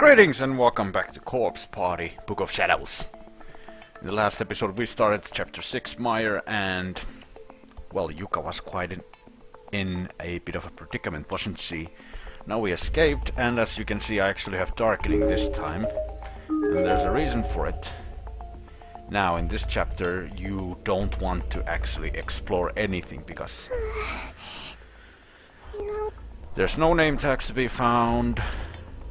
Greetings and welcome back to Corpse Party, Book of Shadows. In the last episode we started chapter 6 Mire and... well, Yuka was quite in a bit of a predicament, wasn't she? Now we escaped, and as you can see I actually have darkening this time. And there's a reason for it. Now in this chapter you don't want to actually explore anything because... there's no name tags to be found.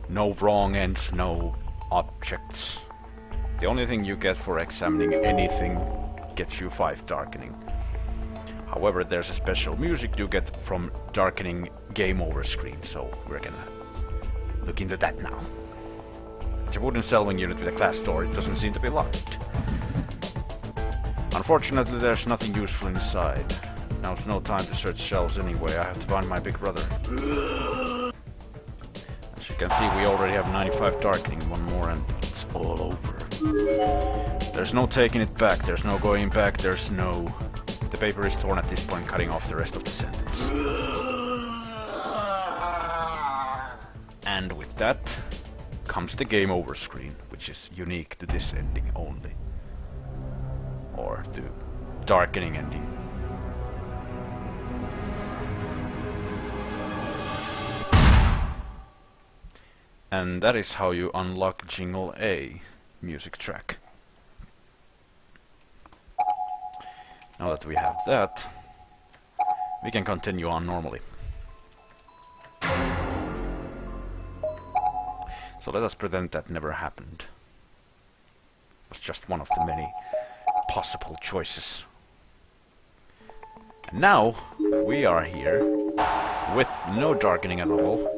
No wrong ends, no objects. The only thing you get for examining anything gets you 5 darkening. However, there's a special music you get from darkening game over screen, so we're gonna look into that now. It's a wooden selving unit with a glass door, it doesn't seem to be locked. Unfortunately, there's nothing useful inside. Now's no time to search shelves anyway, I have to find my big brother. As you can see, we already have 95 darkening, one more and it's all over. There's no taking it back, there's no going back, there's no... The paper is torn at this point, cutting off the rest of the sentence. And with that comes the game over screen, which is unique to this ending only. Or the darkening ending. And that is how you unlock Jingle A music track. Now that we have that, we can continue on normally. So let us pretend that never happened. It was just one of the many possible choices. And now we are here with no darkening at all.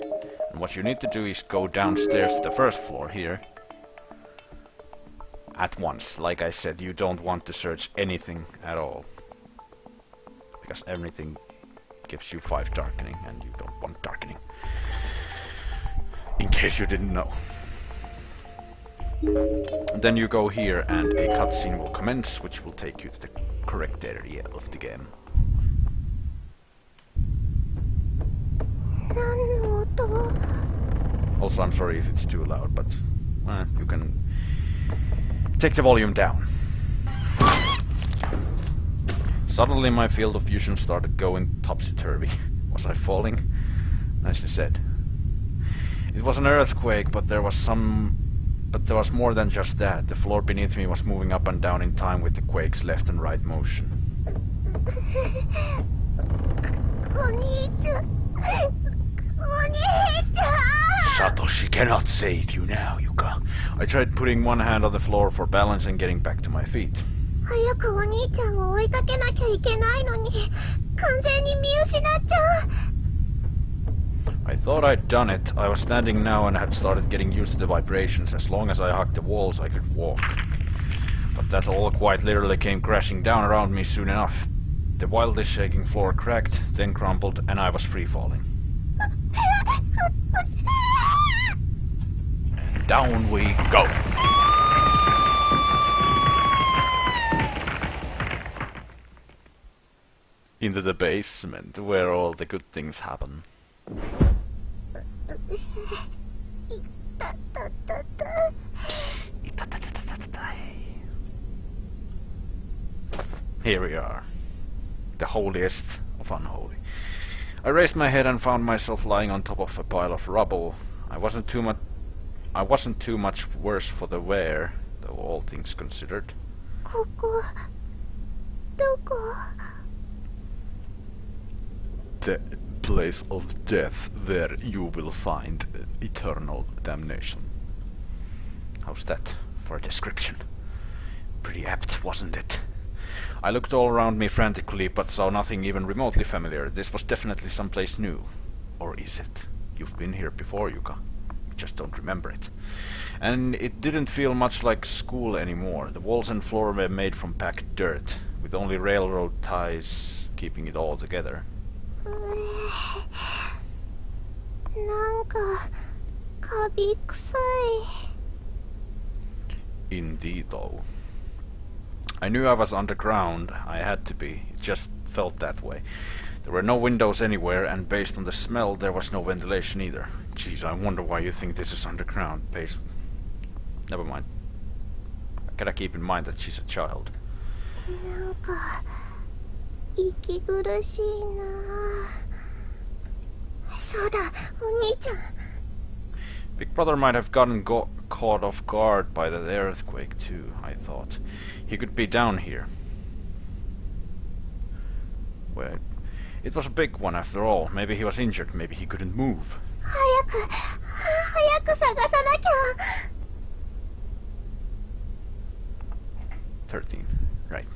And what you need to do is go downstairs to the first floor here. At once. Like I said, you don't want to search anything at all. Because everything gives you 5 darkening and you don't want darkening. In case you didn't know. Then you go here and a cutscene will commence, which will take you to the correct area of the game. Also, I'm sorry if it's too loud, but you can take the volume down. Suddenly my field of vision started going topsy-turvy. Was I falling? Nicely said. It was an earthquake, but there was more than just that. The floor beneath me was moving up and down in time with the quake's left and right motion. Satoshi cannot save you now, Yuka. I tried putting one hand on the floor for balance and getting back to my feet. I thought I'd done it. I was standing now and had started getting used to the vibrations. As long as I hugged the walls, I could walk. But that all quite literally came crashing down around me soon enough. The wildly shaking floor cracked, then crumbled, and I was free falling. Down we go! Into the basement, where all the good things happen. Here we are. The holiest of unholy. I raised my head and found myself lying on top of a pile of rubble. I wasn't too much worse for the wear, though all things considered. The place of death where you will find eternal damnation. How's that for a description? Pretty apt, wasn't it? I looked all around me frantically, but saw nothing even remotely familiar. This was definitely someplace new. Or is it? You've been here before, Yuka. You just don't remember it. And it didn't feel much like school anymore. The walls and floor were made from packed dirt, with only railroad ties keeping it all together. Indeed, though. I knew I was underground. I had to be. It just felt that way. There were no windows anywhere, and based on the smell, there was no ventilation either. Jeez, I wonder why you think this is underground. Never mind. I gotta keep in mind that she's a child. なんか息苦しいな。そうだ、お兄ちゃん。Big Brother might have gotten caught off guard by that earthquake too, I thought. He could be down here. Well, it was a big one after all. Maybe he was injured, maybe he couldn't move. 早く探さなきゃ。13. Right.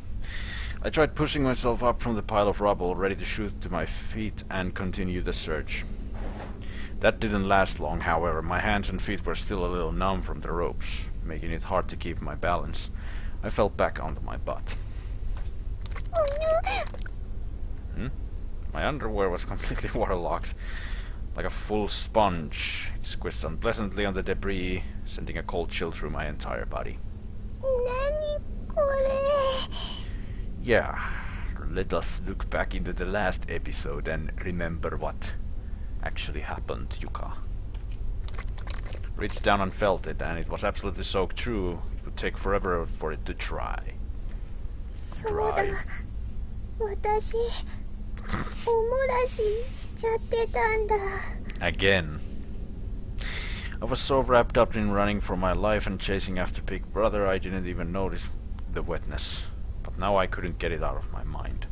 I tried pushing myself up from the pile of rubble, ready to shoot to my feet and continue the search. That didn't last long, however. My hands and feet were still a little numb from the ropes, making it hard to keep my balance. I fell back onto my butt. My underwear was completely waterlogged, like a full sponge. It squished unpleasantly on the debris, sending a cold chill through my entire body. 何これ。 Yeah, let us look back into the last episode and remember what actually happened, Yuka. Reached down and felt it, and it was absolutely soaked through. It would take forever for it to dry. そうだ。私、おもらししちゃってたんだ。 Again. I was so wrapped up in running for my life and chasing after Big Brother, I didn't even notice the wetness. But now I couldn't get it out of my mind.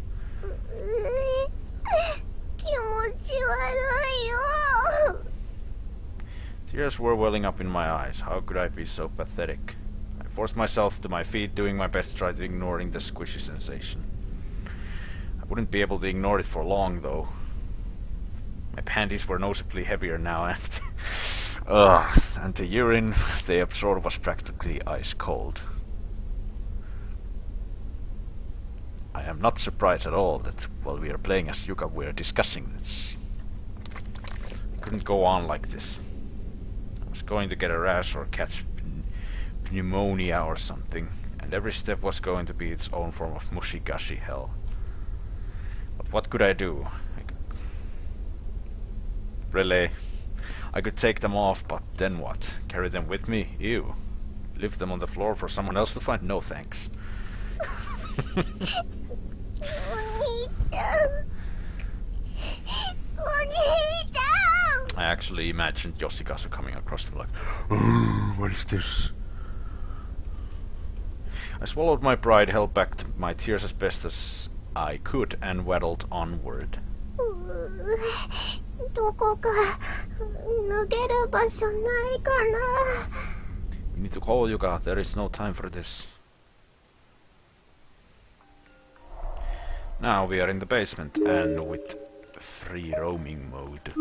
気持ち悪いよ。 Tears were welling up in my eyes. How could I be so pathetic? I forced myself to my feet, doing my best to try to ignoring the squishy sensation. I wouldn't be able to ignore it for long, though. My panties were noticeably heavier now, and the urine they absorbed was practically ice cold. I am not surprised at all that while we are playing as Yuka we are discussing this. It couldn't go on like this. I was going to get a rash or catch pneumonia or something, and every step was going to be its own form of mushy-gushy hell. But what could I do? Really? I could take them off, but then what? Carry them with me? Ew. Leave them on the floor for someone else to find? No thanks. お兄ちゃん。お兄ちゃん。 I actually imagined Yoshikazu coming across them like, oh, what is this? I swallowed my pride, held back my tears as best as I could, and waddled onward. どこか脱げる場所ないかな。 We need to call Yuka. There is no time for this. Now we are in the basement and with free roaming mode.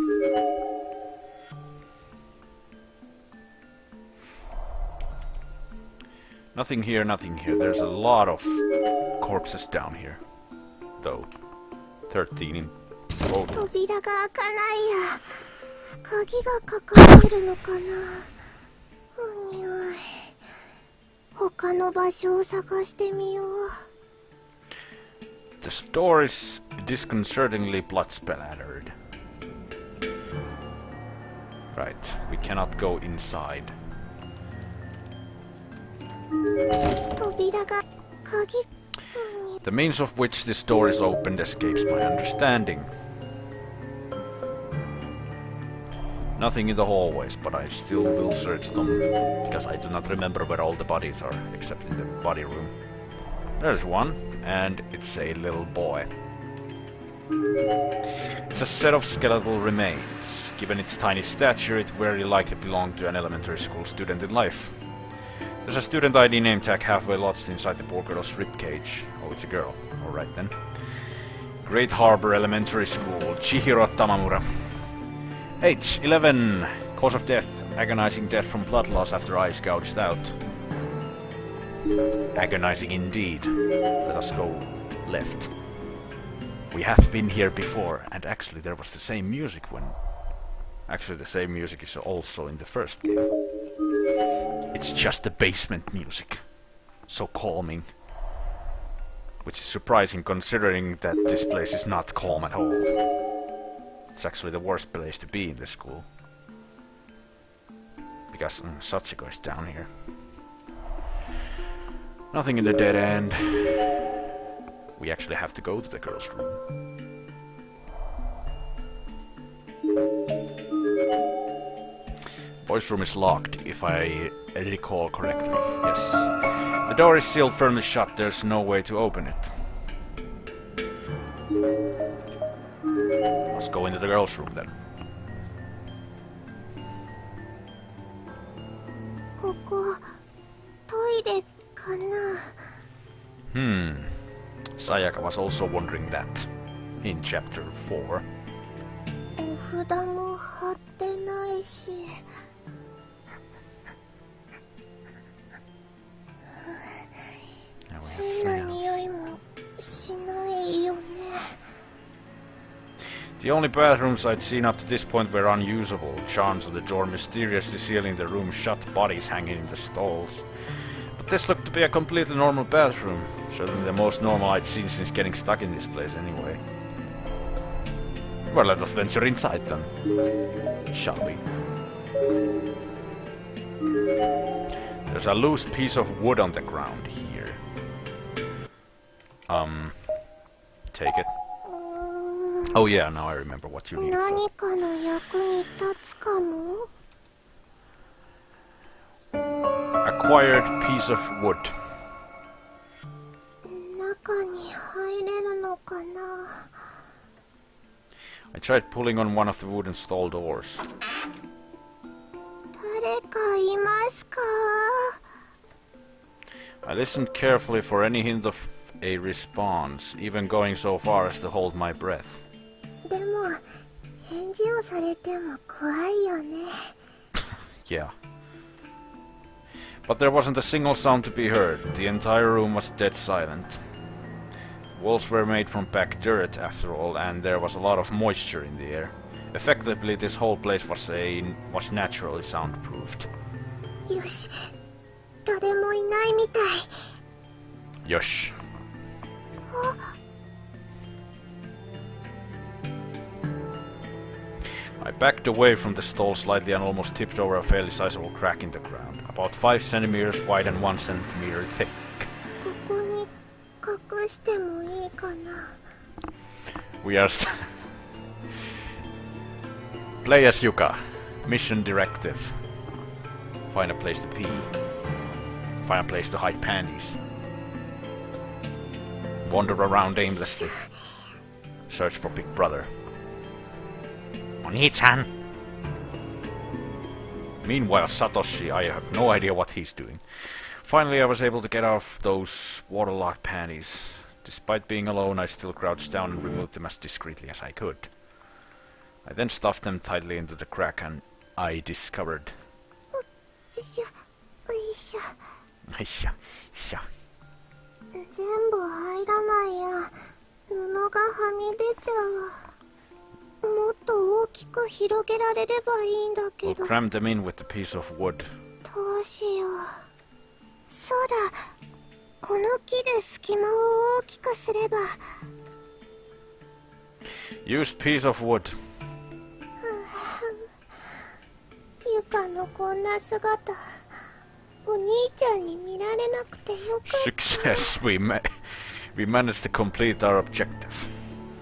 Nothing here, nothing here. There's a lot of corpses down here, though. 13 in total. 扉が開かないや。鍵がかかってるのかな。おにゃい。他の場所を探してみよう。 The store is disconcertingly blood-splattered. Right, we cannot go inside. 扉が鍵。 The means of which this door is opened escapes my understanding. Nothing in the hallways, but I still will search them, because I do not remember where all the bodies are, except in the body room. There's one, and it's a little boy. It's a set of skeletal remains. Given its tiny stature, it very likely belonged to an elementary school student in life. There's a student ID name tag halfway lodged inside the poor girl's ribcage. Oh, it's a girl. Alright then. Great Harbor Elementary School, Chihiro Tamamura. Age 11. Cause of death, agonizing death from blood loss after eyes gouged out. Agonizing indeed. Let us go left. We have been here before, and actually there was the same music when... Actually the same music is also in the first game. It's just the basement music. So calming. Which is surprising considering that this place is not calm at all. It's actually the worst place to be in the school. Because Sachiko is down here. Nothing in the dead end. We actually have to go to the girls' room. Boys' room is locked, if I recall correctly. Yes. The door is sealed firmly shut, there's no way to open it. Let's go into the girls' room then. ここトイレかな。 Sayaka was also wondering that in chapter 4. お札も貼ってないし。変な匂いもしないよね。 The only bathrooms I'd seen up to this point were unusable. Charms on the door mysteriously sealing the room shut, bodies hanging in the stalls. But this looked to be a completely normal bathroom. Certainly the most normal I'd seen since getting stuck in this place anyway. Well, let us venture inside then. Shall we? There's a loose piece of wood on the ground here. Take it. Oh yeah, now I remember what you need. 何かの役に立つかも。 Acquired piece of wood. 中に入れるのかな。 I tried pulling on one of the wooden stall doors. 誰かいますか？ I listened carefully for any hint of a response, even going so far as to hold my breath. でも返事をされても怖いよね。 Yeah. But there wasn't a single sound to be heard. The entire room was dead silent. Walls were made from packed dirt, after all, and there was a lot of moisture in the air. Effectively, this whole place was naturally soundproofed. よし、誰もいないみたい。 Yosh. I backed away from the stall slightly and almost tipped over a fairly sizable crack in the ground, about 5 centimeters wide and 1 centimeter thick. ここに隠してもいいかな。 We are Play as Yuka. Mission directive. Find a place to pee. Find a place to hide panties. Wander around aimlessly. Search for Big Brother. Oni-chan! Meanwhile, Satoshi, I have no idea what he's doing. Finally, I was able to get off those waterlogged panties. Despite being alone, I still crouched down and removed them as discreetly as I could. I then stuffed them tightly into the crack and I discovered... よいしょ、よいしょ。 全部入らないや。布がはみ出ちゃう。もっと大きく広げられればいいんだけ We'll ど。 cram them in with a piece of wood. どうしよう。そうだ。この木で隙間を大きくすれば。 Used piece of wood. ゆかのこんな姿。お兄ちゃんに見られなくてよかった。 Success! We managed to complete our objective.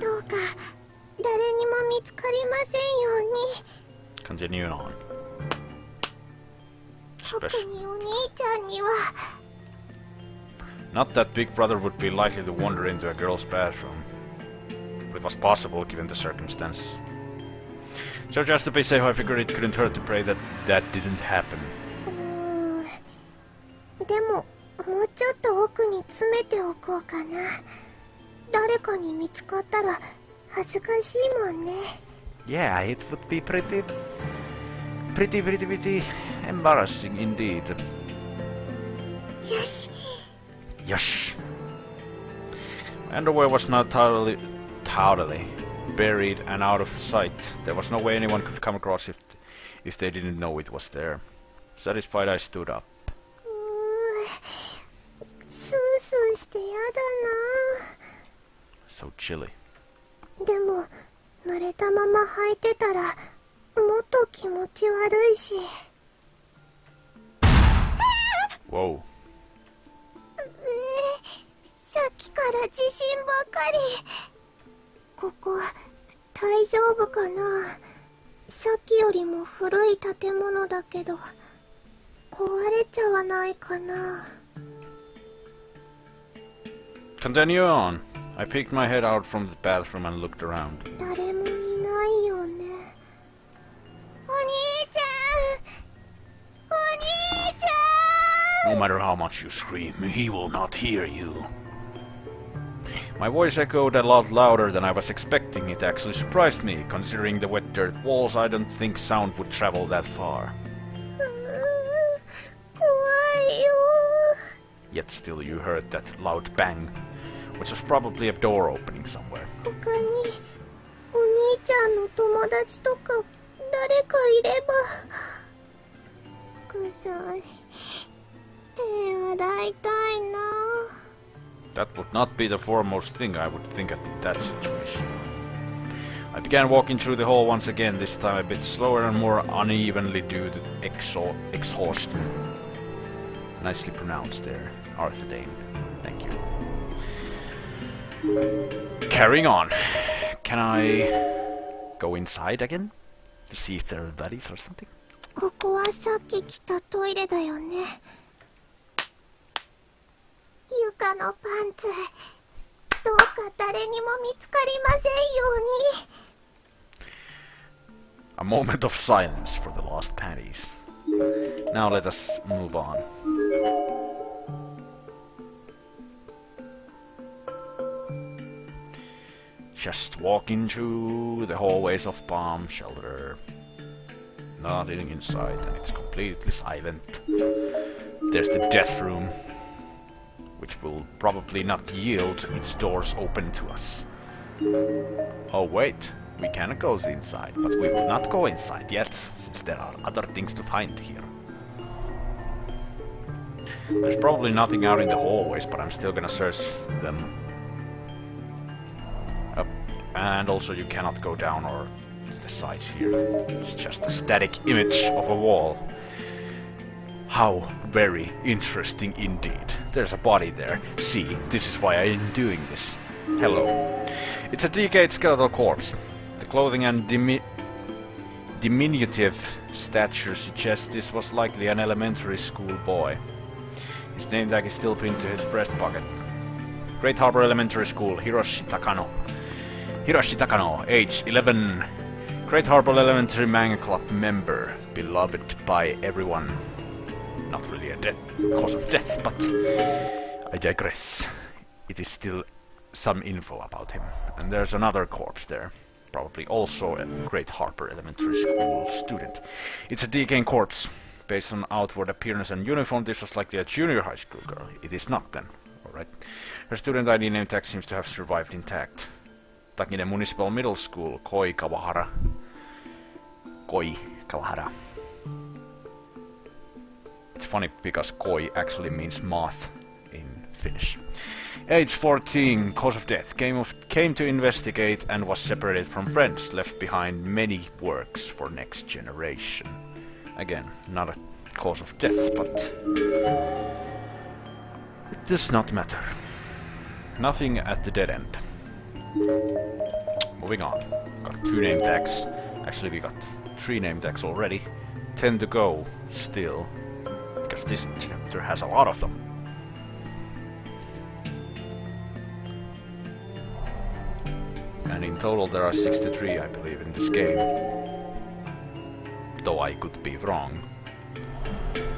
どうか誰にも見つかりませんように。 Continue on. 特にお兄ちゃんには。 Not that Big Brother would be likely to wander into a girl's bathroom. But it was possible given the circumstances. So just to be safe, I figured it couldn't hurt to pray that that didn't happen. でももうちょっと奥に詰めておこうかな。誰かに見つかったら恥ずかしいもんね。 Yeah, it would be pretty embarrassing indeed. よし。 Yosh. My underwear was now totally buried and out of sight. There was no way anyone could come across it if they didn't know it was there. Satisfied, I stood up. スースーししてやだ So chilly. な。でも濡れたまま履いてたらもっと気持ち悪いし。Whoa. さっきから地震ばかり。ここ大丈夫かな。さっきよりも古い建物だけど壊れちゃわないかな。 Continue on. I peeked my head out from the bathroom and looked around. 誰もいないよね。お兄ちゃん、お兄ちゃん。 No matter how much you scream, he will not hear you. My voice echoed a lot louder than I was expecting. It actually surprised me. Considering the wet dirt walls, I don't think sound would travel that far. 怖いよ。 Yet still you heard that loud bang, which was probably a door opening somewhere. 他にお兄ちゃんの友達とか誰かいれば。臭い。手洗いたいな。 That would not be the foremost thing I would think at that situation. I began walking through the hall once again, this time a bit slower and more unevenly due to exhaustion. Nicely pronounced there, Arthur Dane. Thank you. Carrying on. Can I go inside again? To see if there are bodies or something? ここはさっき来たトイレだよね。床のパンツ、どうか誰にも見つかりませんように。 A moment of silence for the lost panties. Now let us move on. Just walking through the hallways of bomb shelter. Nothing inside, and it's completely silent. There's the death room, which will probably not yield its doors open to us. Oh wait, we can go inside, but we will not go inside yet, since there are other things to find here. There's probably nothing out in the hallways, but I'm still gonna search them. Up. And also you cannot go down or to the sides here. It's just a static image of a wall. How very interesting indeed. There's a body there. See, this is why I am doing this. Hello. It's a decayed skeletal corpse. The clothing and diminutive stature suggest this was likely an elementary school boy. His name tag is still pinned to his breast pocket. Great Harbor Elementary School, Hiroshi Takano. Hiroshi Takano, age 11. Great Harbor Elementary Manga Club member. Beloved by everyone. Not really a cause of death, but I digress. It is still some info about him. And there's another corpse there. Probably also a Great Harbor Elementary School student. It's a decaying corpse. Based on outward appearance and uniform, this was likely a junior high school girl. It is not then. Alright. Her student ID name tag seems to have survived intact. Takine Municipal Middle School, Koi Kawahara. Koi Kawahara. It's funny because koi actually means moth in Finnish. Age 14, cause of death. Came to investigate and was separated from friends. Left behind many works for next generation. Again, not a cause of death, but it does not matter. Nothing at the dead end. Moving on. Got 2 name tags. Actually, we got 3 name tags already. 10 to go still. Because this chapter has a lot of them. And in total there are 63, I believe, in this game. Though I could be wrong.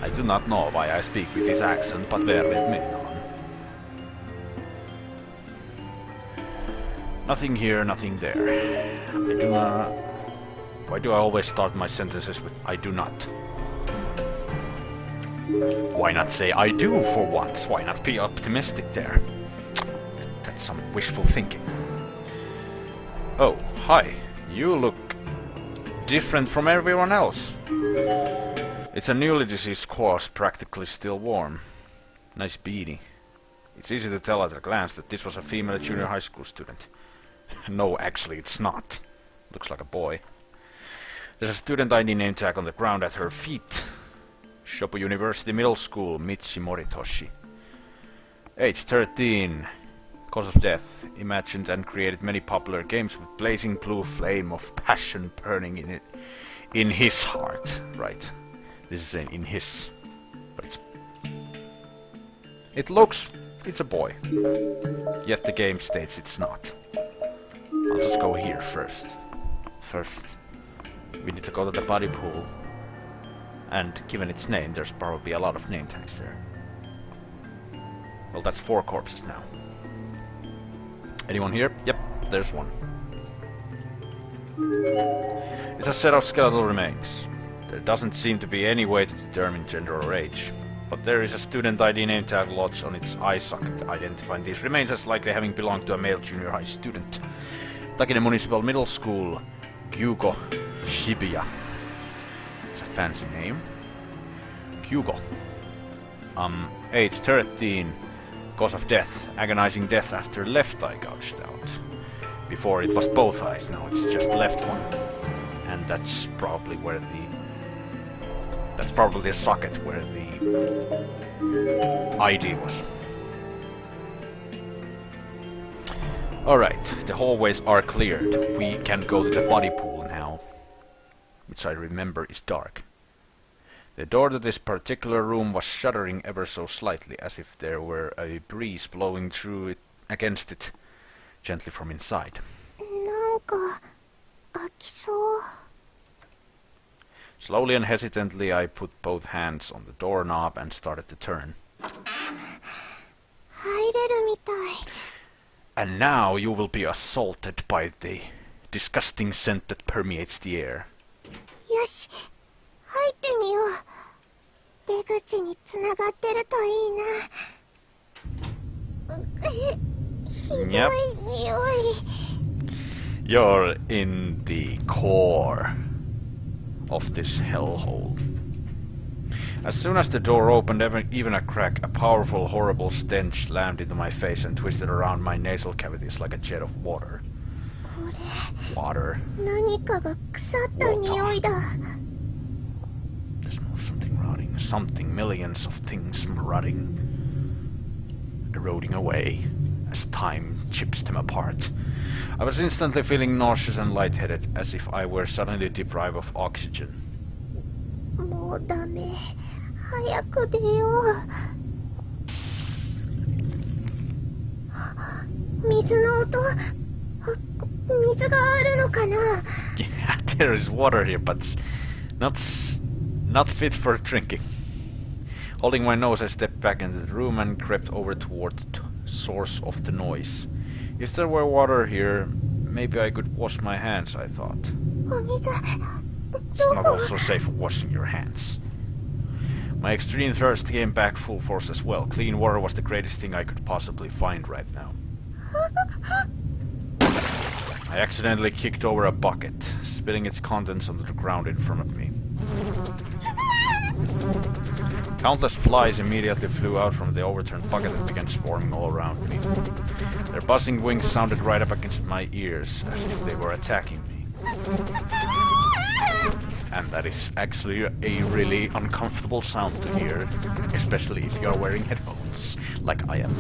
I do not know why I speak with this accent, but bear with me on. Nothing here, nothing there. I do not... Why do I always start my sentences with I do not? Why not say I do for once? Why not be optimistic there? That's some wishful thinking. Oh, hi. You look different from everyone else. It's a newly deceased corpse, practically still warm. Nice beanie. It's easy to tell at a glance that this was a female junior high school student. No, actually it's not. Looks like a boy. There's a student ID name tag on the ground at her feet. Shopu University Middle School, Michi Moritoshi. Age 13. Cause of death. Imagined and created many popular games with blazing blue flame of passion burning in his heart. Right. This is saying in his. But it's a boy. Yet the game states it's not. I'll just go here first. First, we need to go to the body pool. And given its name, there's probably a lot of name tags there. Well, that's 4 corpses now. Anyone here? Yep, there's one. It's a set of skeletal remains. There doesn't seem to be any way to determine gender or age. But there is a student ID name tag lodged on its eye socket, identifying these remains as likely having belonged to a male junior high student. Takine Municipal Middle School, Gyugo Shibuya. It's a fancy name. Gyugo. Age 13. Cause of death. Agonizing death after left eye gouged out. Before it was both eyes, now it's just left one. And that's probably where that's probably the socket where the ID was. Alright, the hallways are cleared. We can go to the body pool now, which I remember is dark. The door to this particular room was shuddering ever so slightly, as if there were a breeze blowing through it against it, gently from inside. なんか開きそう。 Slowly and hesitantly I put both hands on the doorknob and started to turn. 入れるみたい。 And now you will be assaulted by the disgusting scent that permeates the air. よし、入ってみよう。出口につながってるといいな。ひどい匂い。 You're in the core of this hellhole. As soon as the door opened even a crack, a powerful, horrible stench slammed into my face and twisted around my nasal cavities like a jet of water. これ Water. 何かが腐った匂いだ。 The smell of something rotting. Something, millions of things rotting. Eroding away as time chips them apart. I was instantly feeling nauseous and lightheaded, as if I were suddenly deprived of oxygen. もうダメ。早く出よう。水の音。水があるのかな。 Yeah, there is water here, but not fit for drinking. Holding my nose, I stepped back into the room and crept over towards the source of the noise. If there were water here, maybe I could wash my hands, I thought. お水。 It's not also safe washing your hands. My extreme thirst came back full force as well. Clean water was the greatest thing I could possibly find right now. I accidentally kicked over a bucket, spilling its contents onto the ground in front of me. Countless flies immediately flew out from the overturned bucket and began swarming all around me. Their buzzing wings sounded right up against my ears, as if they were attacking me. And that is actually a really uncomfortable sound to hear, especially if you are wearing headphones, like I am.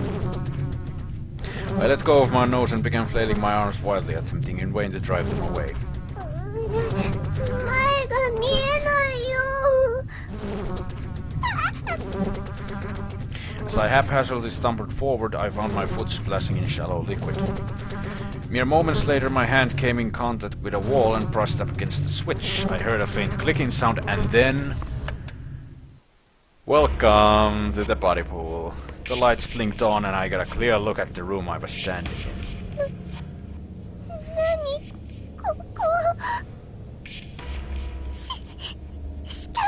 I let go of my nose and began flailing my arms wildly, attempting in vain to drive them away. 前が見えないよ。 As I haphazardly stumbled forward, I found my foot splashing in shallow liquid. Mere moments later, my hand came in contact with a wall and brushed up against the switch. I heard a faint clicking sound, and then... Welcome to the body pool. The lights blinked on, and I got a clear look at the room I was standing in. 何ここ。死体。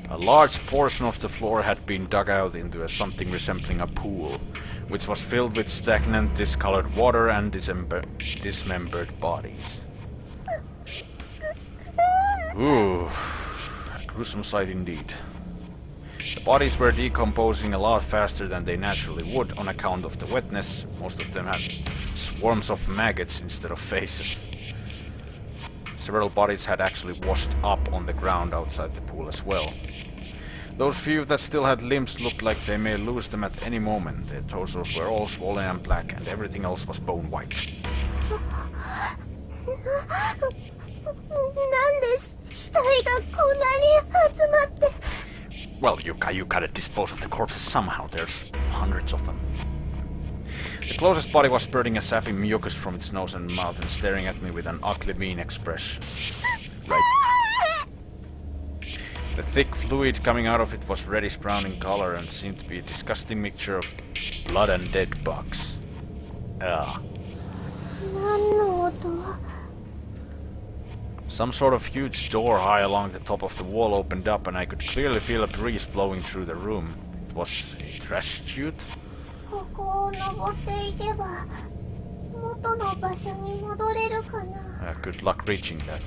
A large portion of the floor had been dug out into something resembling a pool, which was filled with stagnant, discolored water and dismembered bodies. Ooh, a gruesome sight indeed. The bodies were decomposing a lot faster than they naturally would on account of the wetness. Most of them had swarms of maggots instead of faces. Several bodies had actually washed up on the ground outside the pool as well. Those few that still had limbs looked like they may lose them at any moment. Their torsos were all swollen and black, and everything else was bone white. Well, you gotta dispose of the corpses somehow. There's hundreds of them. The closest body was spurting a sapping mucus from its nose and mouth and staring at me with an ugly mean expression. Right. The thick fluid coming out of it was reddish-brown in color and seemed to be a disgusting mixture of blood and dead bugs. Ugh. Some sort of huge door high along the top of the wall opened up and I could clearly feel a breeze blowing through the room. It was a trash chute? Good luck reaching that.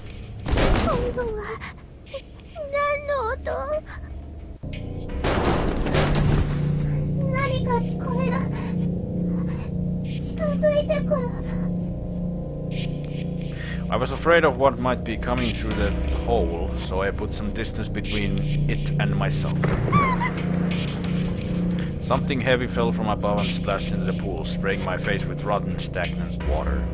I was afraid of what might be coming through the hole, so I put some distance between it and myself. Something heavy fell from above and splashed into the pool, spraying my face with rotten, stagnant water.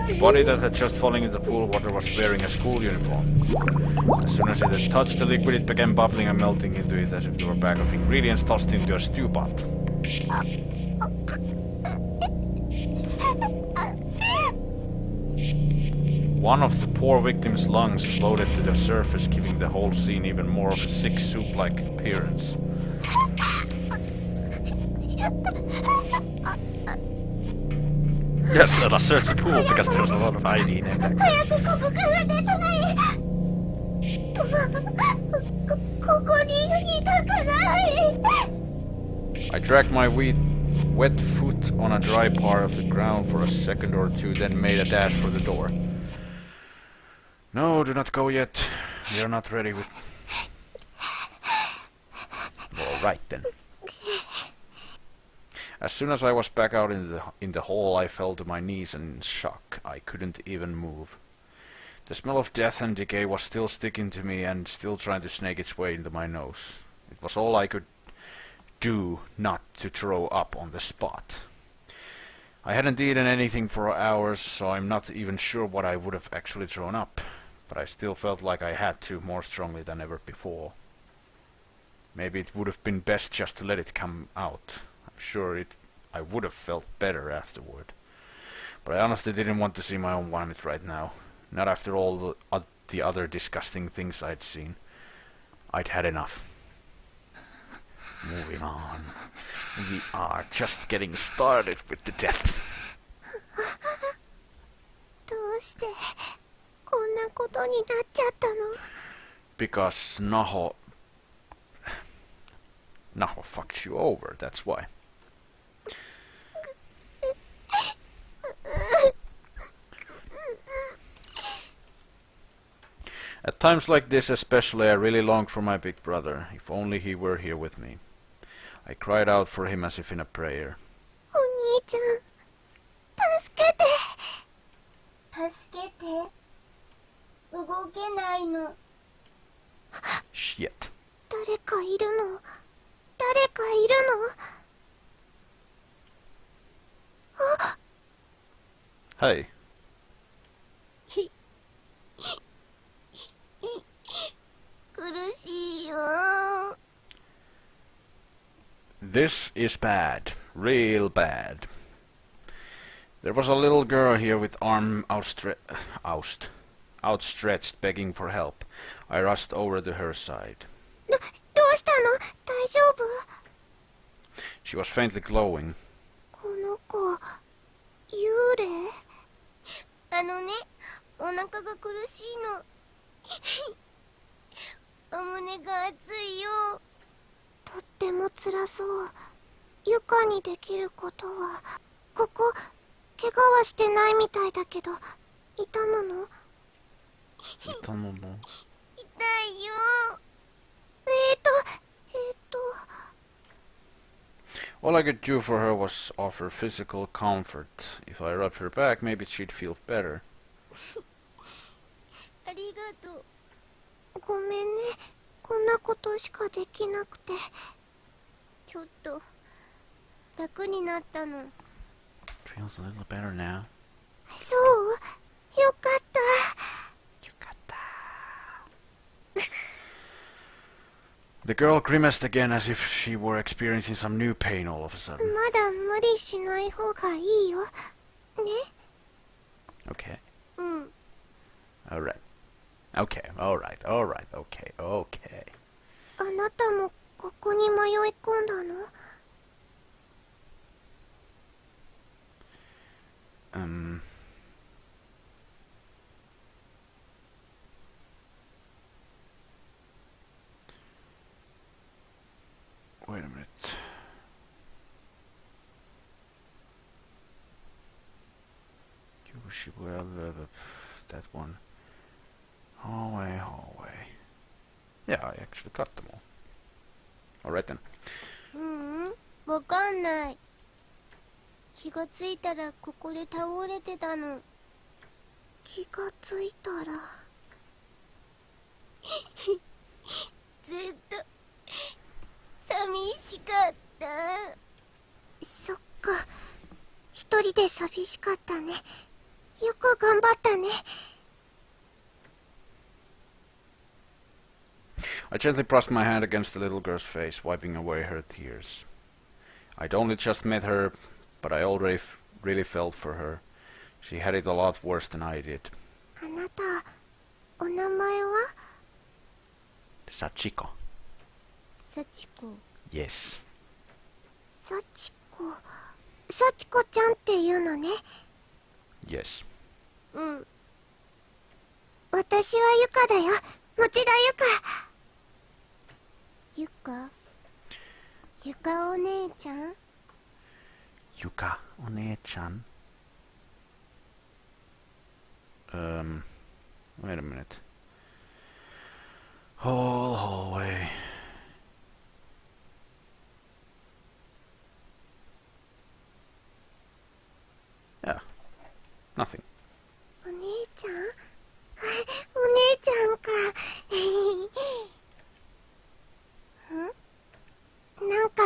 The body that had just fallen into the pool water was wearing a school uniform. As soon as it had touched the liquid, it began bubbling and melting into it as if they were a bag of ingredients tossed into a stew pot. One of the poor victim's lungs floated to the surface, giving the whole scene even more of a sick soup-like appearance. Yes, let us search the pool because there's a lot of ID in it. I dragged my wet foot on a dry part of the ground for a second or two, then made a dash for the door. No, do not go yet. We are not ready with... All right then. As soon as I was back out in the hall, I fell to my knees in shock. I couldn't even move. The smell of death and decay was still sticking to me and still trying to snake its way into my nose. It was all I could do not to throw up on the spot. I hadn't eaten anything for hours, so I'm not even sure what I would have actually thrown up. But I still felt like I had to, more strongly than ever before. Maybe it would have been best just to let it come out. I'm sure I would have felt better afterward. But I honestly didn't want to see my own vomit right now. Not after all the other disgusting things I'd seen. I'd had enough. Moving on. We are just getting started with the death. Because Naho fucked you over, that's why. At times like this especially, I really longed for my big brother. If only he were here with me. I cried out for him as if in a prayer. Shit. Hey. This is bad. Real bad. There was a little girl here with arm outstretched, begging for help. I rushed over to her side. She was faintly glowing. ゆかにできることは、ここ、怪我はしてないみたいだけど、痛むの？痛むの？痛いよ。All I could do for her was offer physical comfort. If I rubbed her back, maybe she'd feel better. ありがとう。ごめんね。こんなことしかできなくて。ちょっと、楽になったの。Feels a little better now. そう？よかった。The girl grimaced again as if she were experiencing some new pain all of a sudden. まだ無理しない方がいいよ。ね？ Okay. うん。Alright. Okay, alright, alright, okay, okay. あなたもここに迷い込んだのWait a minute. That one. Hallway, hallway. Yeah, I actually cut them all. Alright then. わかんない。気がついたらここで倒れてたの。気がついたらずっと寂しかった。そっか、一人で寂しかったね。よく頑張ったね。I gently pressed my hand against the little girl's face, wiping away her tears. I'd only just met her, but I already really felt for her. She had it a lot worse than I did. あなた、お名前は？ Sachiko. サチコ。 Yes. サチコ。サチコちゃんっていうのね。Yes. うん。私はユカだよ。持田ユカ。ユカ？ユカお姉ちゃん？ Yuka, お姉ちゃん? Wait a minute. Whole hallway. Yeah, nothing. お姉ちゃん？お姉ちゃんか。なんか、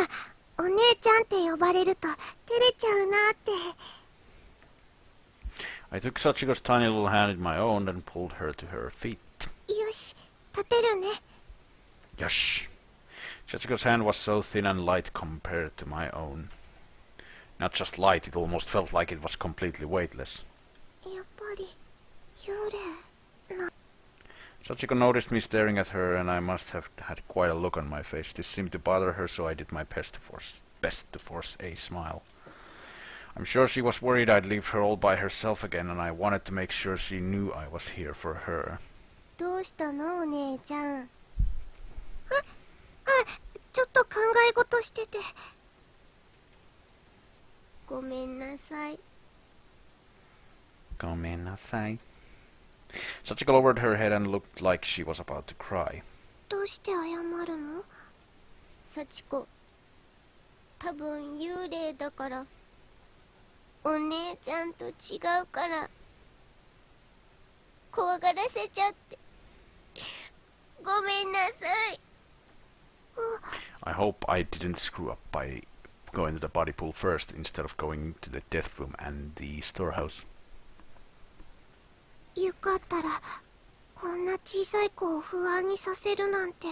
お姉ちゃんって呼ばれると照れちゃうなって。I took Sachiko's tiny little hand in my own and pulled her to her feet. よし、立てるね。Yosh. Sachiko's hand was so thin and light compared to my own. Not just light, it almost felt like it was completely weightless. やっぱり、幽霊な。Sachiko noticed me staring at her, and I must have had quite a look on my face. This seemed to bother her, so I did my best to force a smile. I'm sure she was worried I'd leave her all by herself again, and I wanted to make sure she knew I was here for her. どうしたのお姉ちゃん。ちょっと考え事してて。ごめんなさい。ごめんなさい. Sachiko lowered her head and looked like she was about to cry. どうして謝るの？サチコ、多分幽霊だから。お姉ちゃんと違うから怖がらせちゃってごめんなさい。I hope I didn't screw up by going to the body pool first instead of going to the death room and the storehouse. よかったらこんな小さい子を不安にさせるなんて。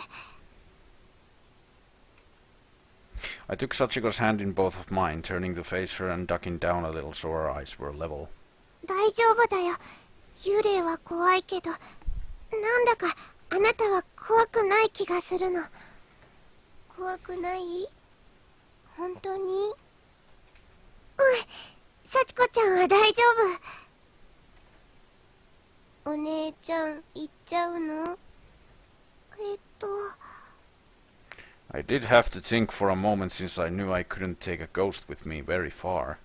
I took Sachiko's hand in both of mine, turning to face her and ducking down a little so our eyes were level. 大丈夫だよ。幽霊は怖いけど、なんだかあなたは怖くない気がするの。怖くない？本当に？幸子ちゃんは大丈夫。お姉ちゃん行っちゃうの？ I did have to think for a moment since I knew I couldn't take a ghost with me very far.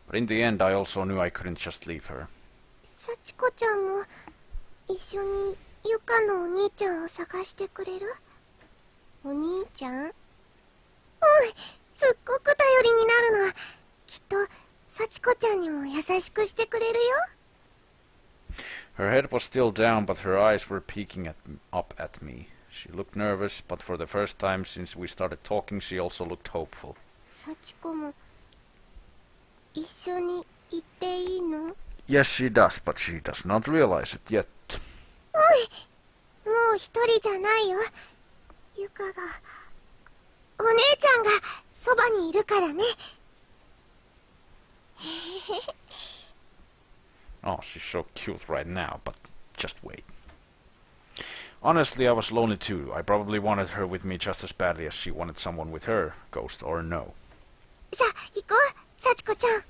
But in the end I also knew I couldn't just leave her. 幸子ちゃんも一緒にゆかのお兄ちゃんを探してくれる？お兄ちゃん？うん、すっごく頼りになるの。きっと幸子ちゃんにも優しくしてくれるよ。Her head was still down, but her eyes were peeking up at me. She looked nervous, but for the first time since we started talking, she also looked hopeful. 幸子も一緒に行っていいの？ Yes, she does, but she does not realize it yet. もう一人じゃないよ。ゆかが、お姉ちゃんがそばにいるからね。Oh, she's so cute right now, but just wait. Honestly, I was lonely too. I probably wanted her with me just as badly as she wanted someone with her, ghost or no. さあ、行こう、幸子ちゃん。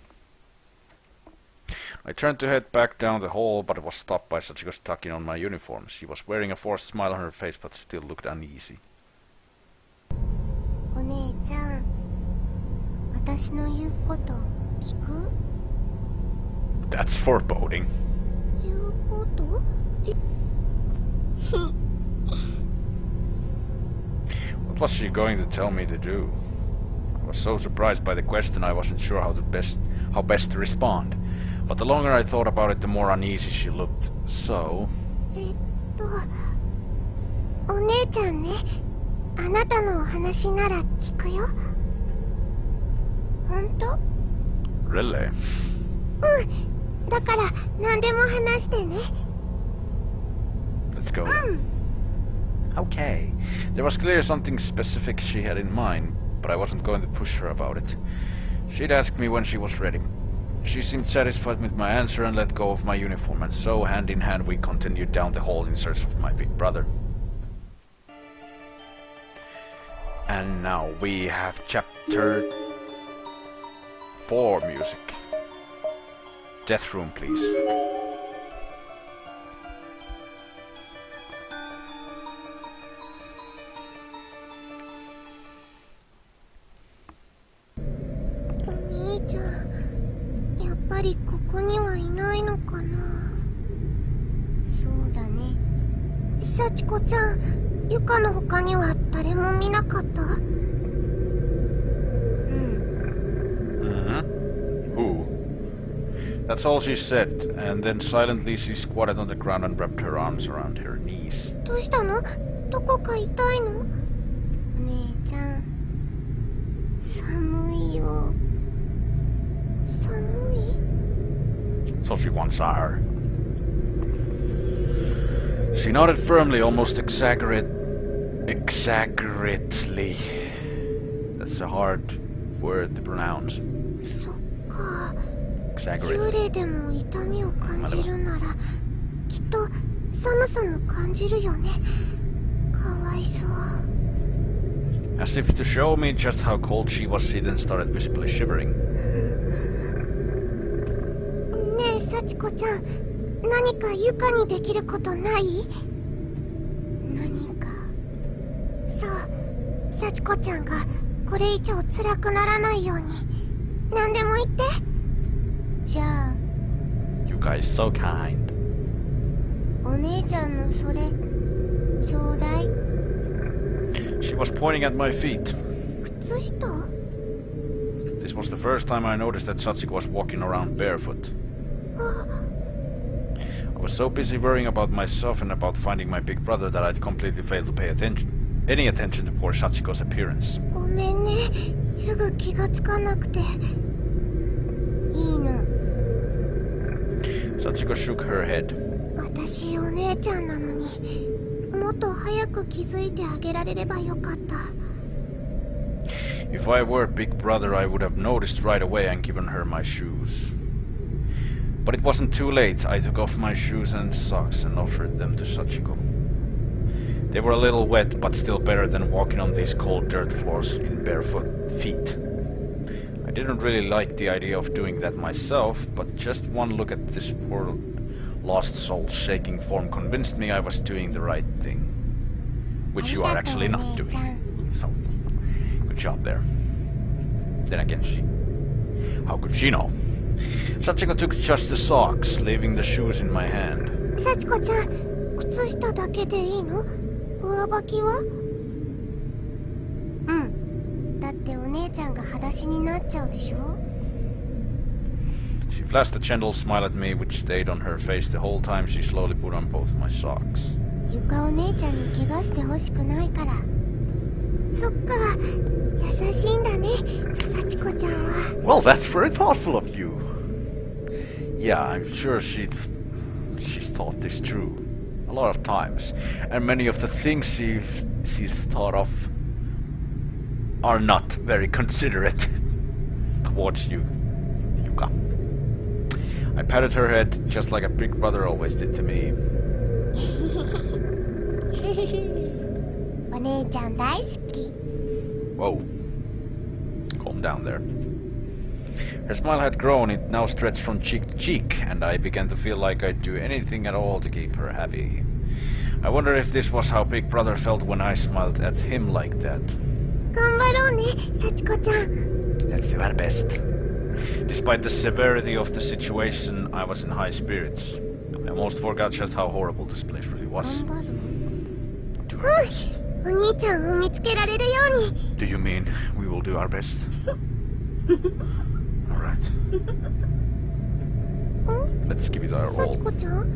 I turned to head back down the hall, but was stopped by Sachiko's tucking on my uniform. She was wearing a forced smile on her face, but still looked uneasy. お姉ちゃん、私の言うこと聞く？ That's foreboding. 言うこと？What was she going to tell me to do? I was so surprised by the question I wasn't sure how best to respond. But the longer I thought about it, the more uneasy she looked. So... お姉ちゃんね、あなたのお話なら聞くよ。本当？ Really? うん、だから何でも話してね。Let's go. Okay. There was clearly something specific she had in mind, but I wasn't going to push her about it. She'd ask me when she was ready. She seemed satisfied with my answer and let go of my uniform, and so, hand in hand, we continued down the hall in search of my big brother. And now we have chapter 4 music. Death room, please. お兄ちゃん、やっぱりここにはいないのかな。そうだね。幸子ちゃん、ゆかの他には誰も見なかった？うん。Who? That's all she said, and then silently she squatted on the ground and wrapped her arms around her knees. どうしたの？どこか痛いの？お姉ちゃん、寒いよ。寒い？ So she wants our. She nodded firmly, almost exaggeratedly. That's a hard word to pronounce. そっか。 Exaggerate. 幽霊でも痛みを感じるなら、きっと寒さも感じるよね。かわいそう。As if to show me just how cold she was, she then started visibly shivering. ねえ、幸子ちゃん、何かゆかにできることない？何か。そう、幸子ちゃんがこれ以上辛くならないように何でも言って。じゃあ You guys so kind. お姉ちゃんのそれちょうだい。 She was pointing at my feet. 靴下？ This was the first time I noticed that Sachiko was walking around barefoot. I was so busy worrying about myself and about finding my big brother that I'd completely failed to pay any attention to poor Sachiko's appearance. ごめんね、すぐ気がつかなくて。いいの。 Sachiko shook her head. 私お姉ちゃんなのにもっと早く気づいてあげられればよかった。 If I were big brother, I would have noticed right away and given her my shoes. But it wasn't too late. I took off my shoes and socks and offered them to Sachiko. They were a little wet, but still better than walking on these cold dirt floors in barefoot feet. I didn't really like the idea of doing that myself, but just one look at this poor lost soul's shaking form convinced me I was doing the right thing. Which you are actually not doing. So job there. Then again, how could she know? Sachiko took just the socks, leaving the shoes in my hand. 幸子ちゃん、靴下だけでいいの？上履きは？うん。だってお姉ちゃんが裸足になっちゃうでしょ？ She flashed a gentle smile at me, which stayed on her face the whole time she slowly put on both my socks. 床お姉ちゃんに怪我してほしくないから。そっか、優しいんだね、幸子ちゃんは。Well, that's very thoughtful of you. Yeah, I'm sure she's thought this through a lot of times, and many of the things she's thought of are not very considerate towards you, Yuka. I patted her head just like a big brother always did to me. お姉ちゃん大好き。 Whoa. Calm down there. Her smile had grown, it now stretched from cheek to cheek, and I began to feel like I'd do anything at all to keep her happy. I wonder if this was how Big Brother felt when I smiled at him like that. 頑張ろうね、幸子ちゃん。 Let's do our best. Despite the severity of the situation, I was in high spirits. I almost forgot just how horrible this place really was. 頑張る。Do our best. お兄ちゃんを見つけられるように。 Do you mean we will do our best? Alright. Let's give it our 幸 all. 子ちゃん、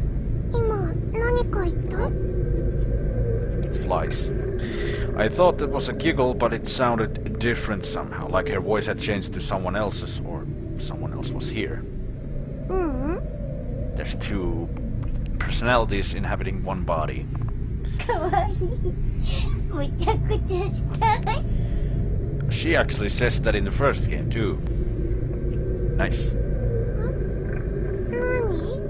今何か言った？ Flies. I thought that was a giggle, but it sounded different somehow, like her voice had changed to someone else's, or someone else was here. ううん。 There's two personalities inhabiting one body. かわいい。むちゃくちゃしたい。 She actually says that in the first game too. Nice. 何？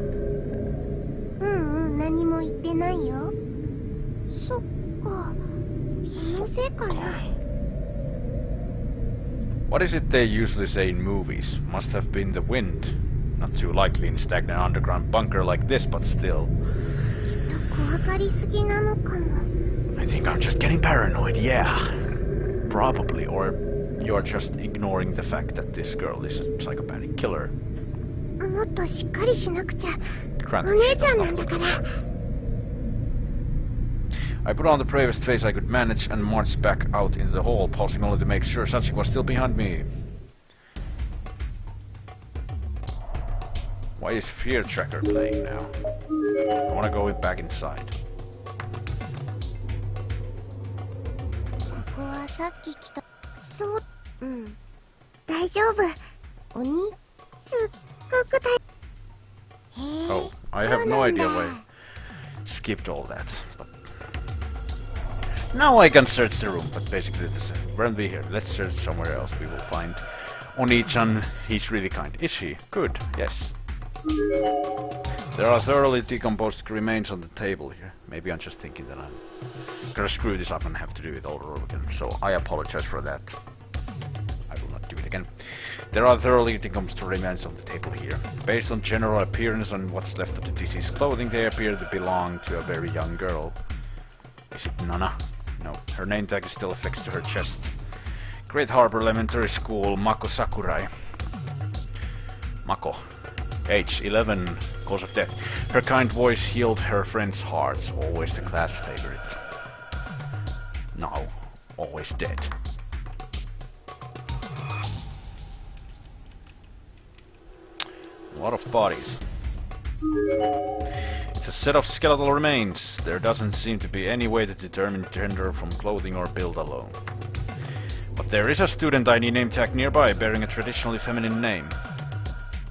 何も言ってないよ。そっか。気のせいかな。 What is it they usually say in movies? Must have been the wind. Not too likely in a stagnant underground bunker like this, but still. きっと怖がりすぎなのかも。 I think I'm just getting paranoid, yeah. Probably, or you're just ignoring the fact that this girl is a psychopathic killer. もっとしっかりしなくちゃ。お Granted, 姉ちゃんなんだから。 I put on the bravest face I could manage and marched back out into the hall, pausing only to make sure Sachiko was still behind me. Why is Fear Tracker playing now? I wanna go back inside. ここはさっき来た。そう、うん。大丈夫。お兄、すっごく大。へえ。 Oh, I have no idea why I skipped all that. But now I can search the room, but basically the same. Won't be here. Let's search somewhere else. We will find Oni-chan. He's really kind. Is he? Good. Yes. There are thoroughly decomposed remains on the table here. Maybe I'm just thinking that I'm gonna screw this up and have to do it all over again. So I apologize for that. I will not do it again. There are thoroughly decomposed remains on the table here. Based on general appearance and what's left of the deceased clothing, they appear to belong to a very young girl. Is it Nana? No, her name tag is still affixed to her chest. Great Harbor Elementary School, Mako Sakurai. Mako. Age 11, cause of death. Her kind voice healed her friends' hearts, always the class favorite. Now, always dead. A lot of bodies. It's a set of skeletal remains. There doesn't seem to be any way to determine gender from clothing or build alone. But there is a student ID name tag nearby bearing a traditionally feminine name.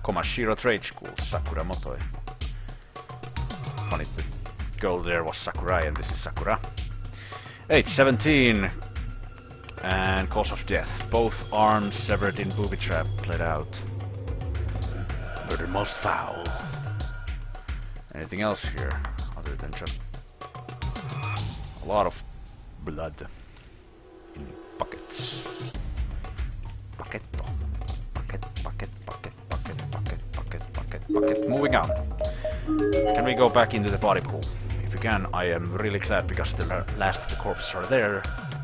Komashiro Trade School, Sakura Motoi. Funny, the girl there was Sakurai and this is Sakura. Age 17. And cause of death. Both arms severed in booby trap, bled out. Murder most foul. Anything else here other than just a lot of blood in buckets. Bucket. Moving on. Can we go back into the body pool? If we can, I am really glad because the last of the corpses are there,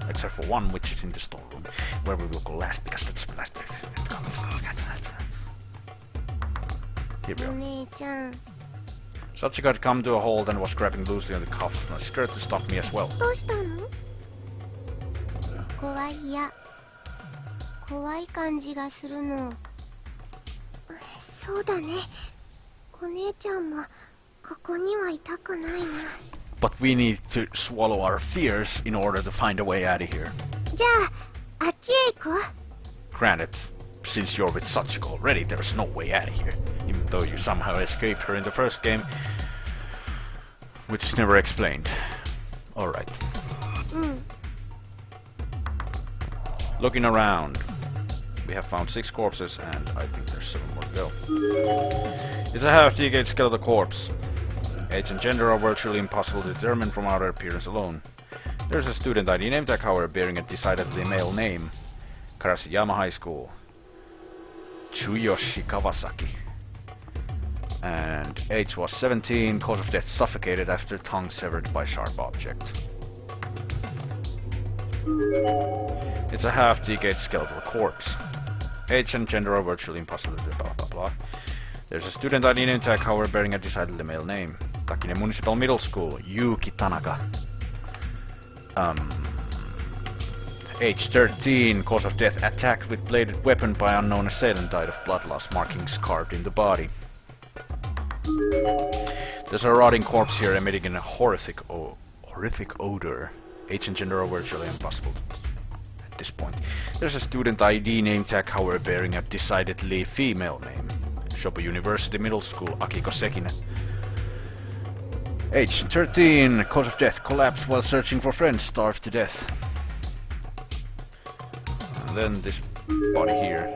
except for one which is in the storeroom. where we will go last, because that's the last place. Here we お are. 姉ちゃん Sachiko had come to a halt and was grabbing loosely on the cuff of my skirt to stop me as well. どうしたの？怖いや怖い感じがするの。そうだね。お姉ちゃんもここにはいたくないな。 But we need to swallow our fears in order to find a way out of here. じゃああっちへ行こう。 Granted, since you're with Sachiko already, there's no way out of here. Even though you somehow escaped her in the first game, which is never explained. Alright. うん。 Looking around, we have found 6 corpses, and I think there's 7 more to go. It's a half-decayed skeletal corpse. Age and gender are virtually impossible to determine from outer appearance alone. There's a student ID name tag, however, bearing a decidedly male name. Karasuyama High School. Tsuyoshi Kawasaki. And age was 17, cause of death suffocated after tongue severed by sharp object. It's a half-decayed skeletal corpse. Age and gender are virtually impossible to blah blah blah. There's a student ID name tag, however, bearing a decidedly male name. Takine Municipal Middle School, Yuki Tanaka. Age 13, cause of death attacked with bladed weapon by unknown assailant, died of blood loss, markings carved in the body. There's a rotting corpse here emitting a horrific odor. Age and gender are virtually impossible at this point. There's a student ID name tag, however, bearing a decidedly female name. Shobu University Middle School, Akiko Sekine. Age 13, cause of death, collapsed while searching for friends, starved to death. And then this body here.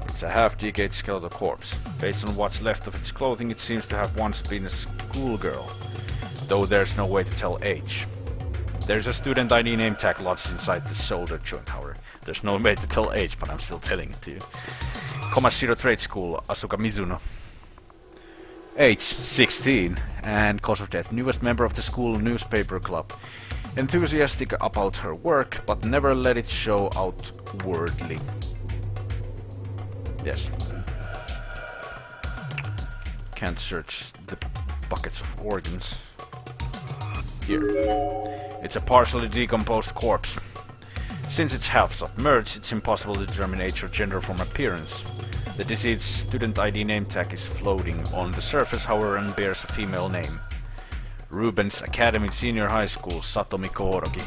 It's a half-decayed skeletal corpse. Based on what's left of its clothing, it seems to have once been a schoolgirl, though there's no way to tell age. There's a student ID name tag lodged inside the shoulder joint, however. There's no way to tell age, but I'm still telling it to you. Komashiro Trade School, Asuka Mizuno. Age 16, and cause of death, newest member of the school newspaper club. Enthusiastic about her work, but never let it show outwardly. Yes. Can't search the buckets of organs. Here. It's a partially decomposed corpse. Since it's half submerged, it's impossible to determine age or gender from appearance. The deceased student ID name tag is floating on the surface, however, and bears a female name. Rubens Academy Senior High School, Satomi Korogi.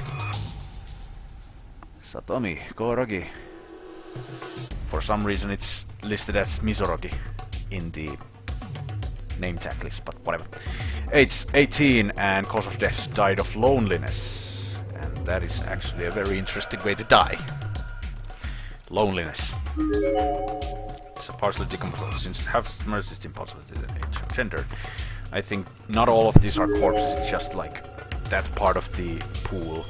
Satomi Korogi. For some reason it's listed as Mizorogi in the name tag list, but whatever. Age 18, and cause of death, died of loneliness. And that is actually a very interesting way to die. Loneliness. It's a partially decomposed. Since half submerged, it's impossible to the age or gender. I think not all of these are corpses, it's just like that part of the pool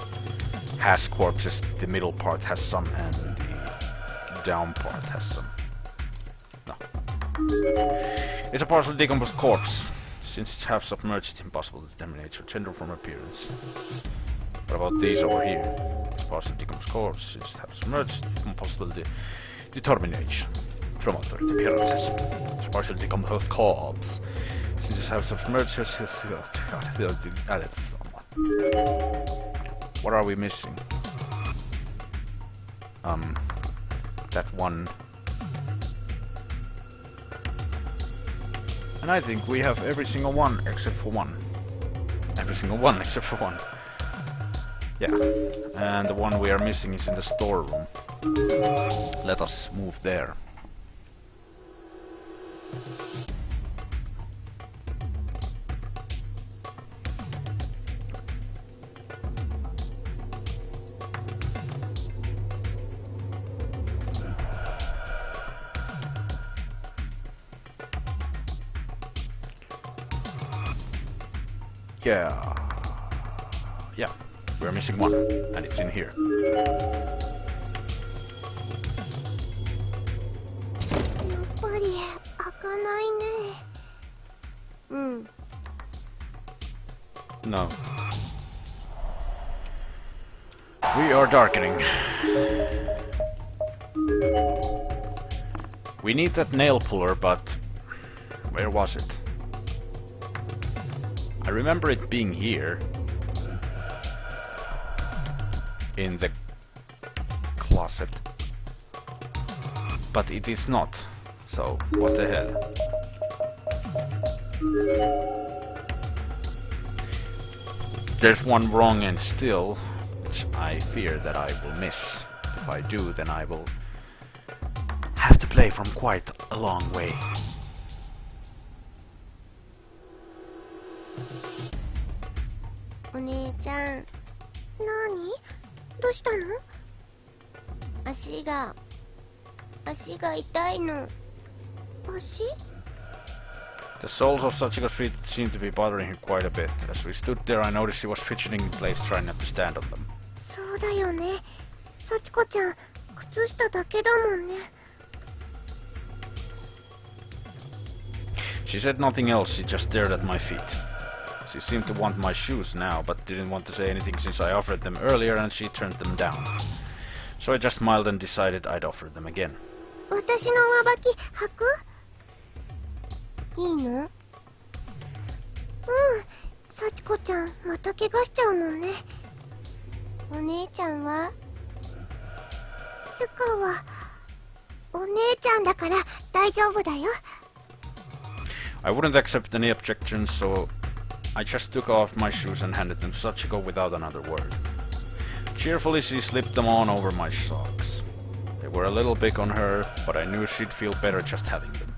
has corpses, the middle part has some, and the down part has some. No. It's a partially decomposed corpse. Since it's half submerged, it's impossible to determine age or gender from appearance. What about these over here? It's a partially decomposed corpse. Since it's half submerged, it's impossible to determine age from appearances. It's a partially decomposed corpse. Since it's half submerged, what are we missing? That one. And I think we have every single one except for one. Every single one except for one. Yeah. And the one we are missing is in the storeroom. Let us move there. Yeah, we're missing one, and it's in here. やっぱり開かないね。うん。 No. We are darkening. We need that nail puller, but where was it? I remember it being here. In the closet. But it is not. So, what the hell? There's one wrong end still, which I fear that I will miss. If I do, then I will have to play from quite a long way. One-chan. Nani? どうしたの？足が痛いの。足？ The soles of Sachiko's feet seemed to be bothering her quite a bit. As we stood there, I noticed she was fidgeting in place, trying not to stand on them. そうだよね。幸子ちゃん、靴下だけだもんね。She said nothing else, she just stared at my feet. She seemed to want my shoes now, but didn't want to say anything since I offered them earlier and she turned them down. So I just smiled and decided I'd offer them again. 私の上履き履く？いいの？うん、幸子ちゃんまた怪我しちゃうもんね。お姉ちゃんは？ゆかはお姉ちゃんだから大丈夫だよ。I wouldn't accept any objections, so I just took off my shoes and handed them to Sachiko without another word. Cheerfully she slipped them on over my socks. They were a little big on her, but I knew she'd feel better just having them.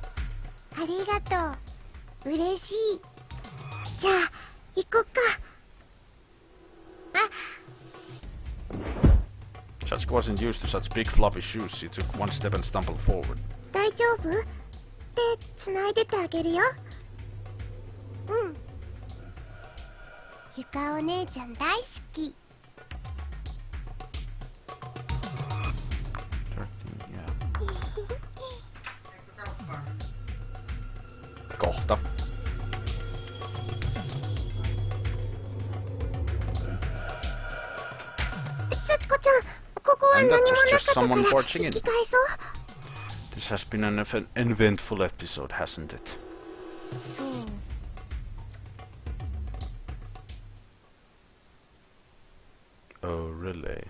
ありがとう。嬉しい。じゃあ、行こっか。Sachiko wasn't used to such big floppy shoes. She took one step and stumbled forward. 大丈夫？手繋いでてあげるよ。うん。ゆかお姉ちゃん大好き。Kohta. Sachiko-chan, ここは何もなかったから引き返そう。This has been an eventful episode, hasn't it? そう。Oh, really?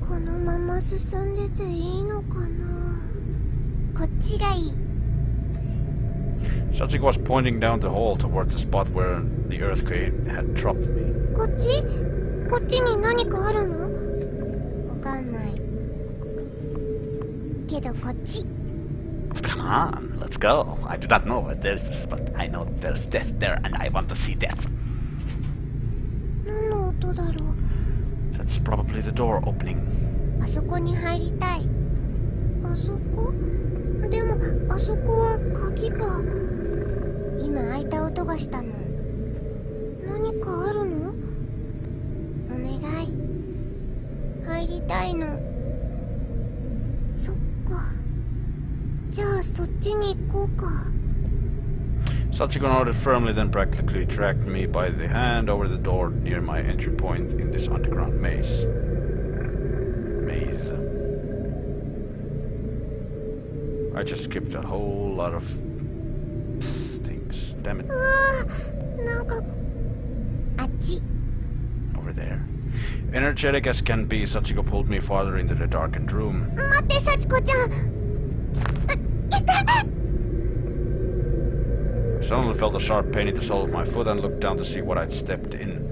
このまま進んでていいのかな。こっちがいい。Sachiko was pointing down the hall toward the spot where the earthquake had dropped me. こっち？こっちに何かあるの？わかんない。けどこっち。Come on, let's go. I do not know what there is, but I know there's death there and I want to see death. 何の音だろう。That's probably the door opening. あそこに入りたい。あそこ？でもあそこは鍵が。今開いた音がしたの。何かあるの？お願い。入りたいの。そっか。じゃあそっちに行こうか。Sachiko nodded firmly, then practically dragged me by the hand over the door near my entry point in this underground maze. I just skipped a whole lot of things. Damn it. なんかあっち。 Over there. Energetic as can be, Sachiko pulled me farther into the darkened room. 待って幸子ちゃん。痛い。 I suddenly felt a sharp pain in the sole of my foot and looked down to see what I'd stepped in.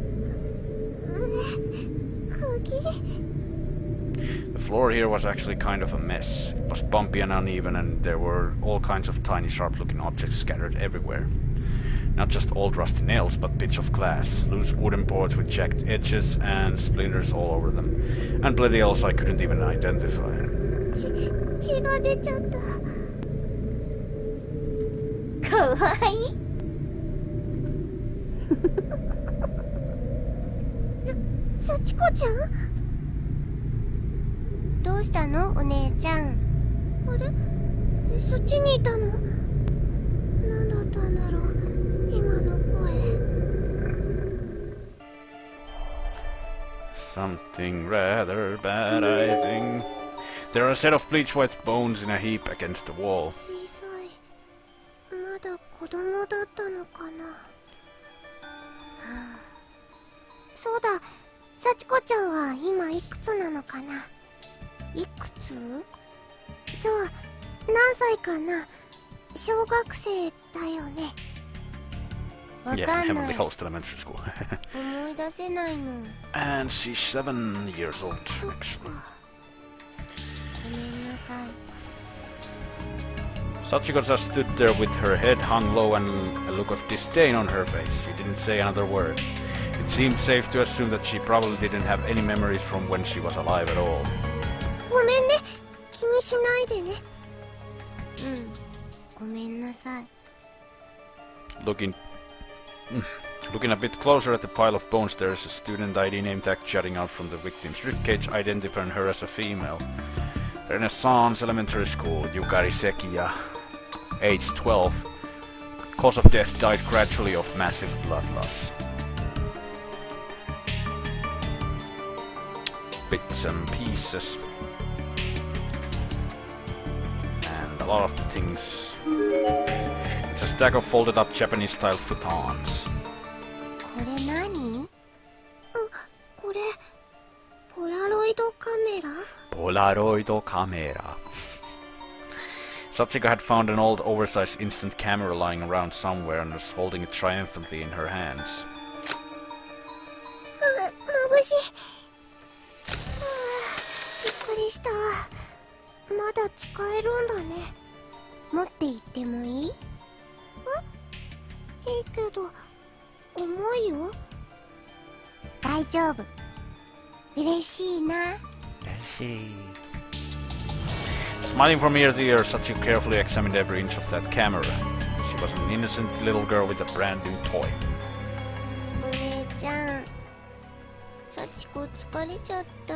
The floor here was actually kind of a mess. It was bumpy and uneven, and there were all kinds of tiny sharp-looking objects scattered everywhere. Not just old rusty nails, but bits of glass, loose wooden boards with jagged edges, and splinters all over them. And plenty else I couldn't even identify. 血が出ちゃった。かわいい。幸子ちゃん？どうしたのお姉ちゃん。あれ？そっちにいたの？何だったんだろう今の声。Something rather bad, I think. There are a set of bleach white bones in a heap against the wall. 小さい。まだ子供だったのかな。はあ、そうだ、幸子ちゃんは今いくつなのかな。いくつ？そう、何歳かな。小学生だよね。わ Yeah, かんな Heavenly い。 Host Elementary School. 思い出せないの。 And she's 7 years old, そっ actually. か。ごめんなさい。 Sachiko just stood there with her head hung low and a look of disdain on her face. She didn't say another word. It seemed safe to assume that she probably didn't have any memories from when she was alive at all. ごめんね。気にしないでね。うん。ごめんなさい。 Looking a bit closer at the pile of bones, there is a student ID name tag jutting out from the victim's ribcage, identifying her as a female. Renaissance Elementary School, Yukari Sekiya, age 12. Cause of death, died gradually of massive blood loss. Bits and pieces. And a lot of things. It's a stack of folded up Japanese-style futons. これ何？これポラロイドカメラ？ Polaroid camera. Sachiko had found an old oversized instant camera lying around somewhere and was holding it triumphantly in her hands. 眩しい。はあ、びっくりした。まだ使えるんだね。持って行ってもいい？いいけど重いよ。大丈夫。嬉しいな。Smiling from ear to ear, Sachiko carefully examined every inch of that camera. She was an innocent little girl with a brand new toy. お姉ちゃん、幸子疲れちゃった。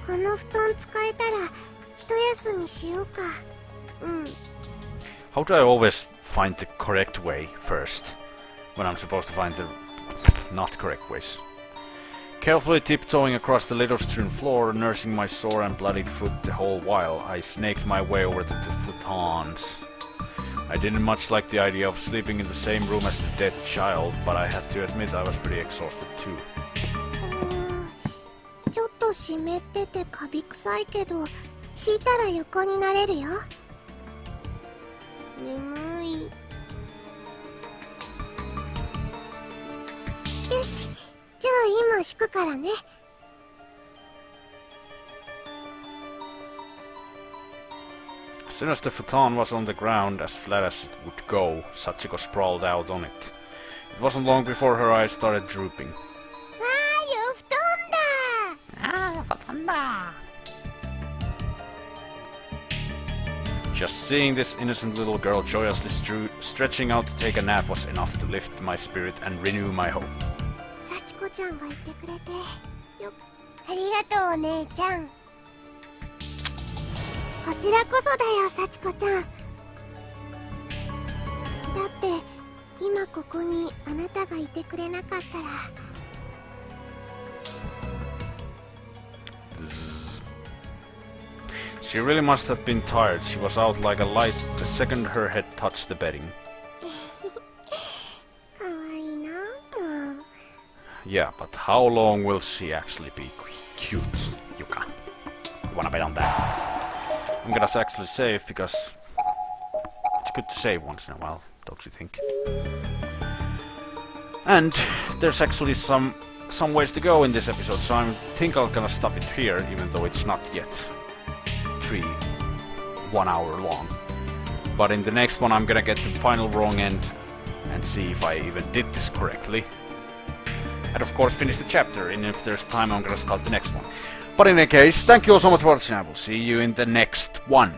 この布団使えたら一休みしようか。うん。 How do I always find the correct way first, when I'm supposed to find the not correct ways? Carefully tiptoeing across the litter-strewn floor, nursing my sore and bloodied foot the whole while, I snaked my way over to the futons. I didn't much like the idea of sleeping in the same room as the dead child, but I had to admit I was pretty exhausted too. ちょっと湿っててカビ臭いけど、敷いたら横になれるよ。眠い。よし、じゃあ今敷くからね。As soon as the futon was on the ground, as flat as it would go, Sachiko sprawled out on it. It wasn't long before her eyes started drooping. わーよ、布団だ。 Just seeing this innocent little girl joyously stretching out to take a nap was enough to lift my spirit and renew my hope. 幸子ちゃんがいてくれてよく。ありがとうお姉ちゃん。こちらこそだよ幸子ちゃん。だって今ここにあなたがいてくれなかったら。 She really must have been tired. She was out like a light the second her head touched the bedding. かわいいなもう。 Yeah, but how long will she actually be cute, Yuka? You wanna bet on that? I'm gonna actually save because it's good to save once in a while, don't you think? And there's actually some ways to go in this episode, so I think I'm gonna stop it here, even though it's not yet 1 hour long. But in the next one I'm gonna get the final wrong end and see if I even did this correctly. And of course finish the chapter, and if there's time I'm gonna start the next one. But in any case, thank you all so much for watching. I will see you in the next one.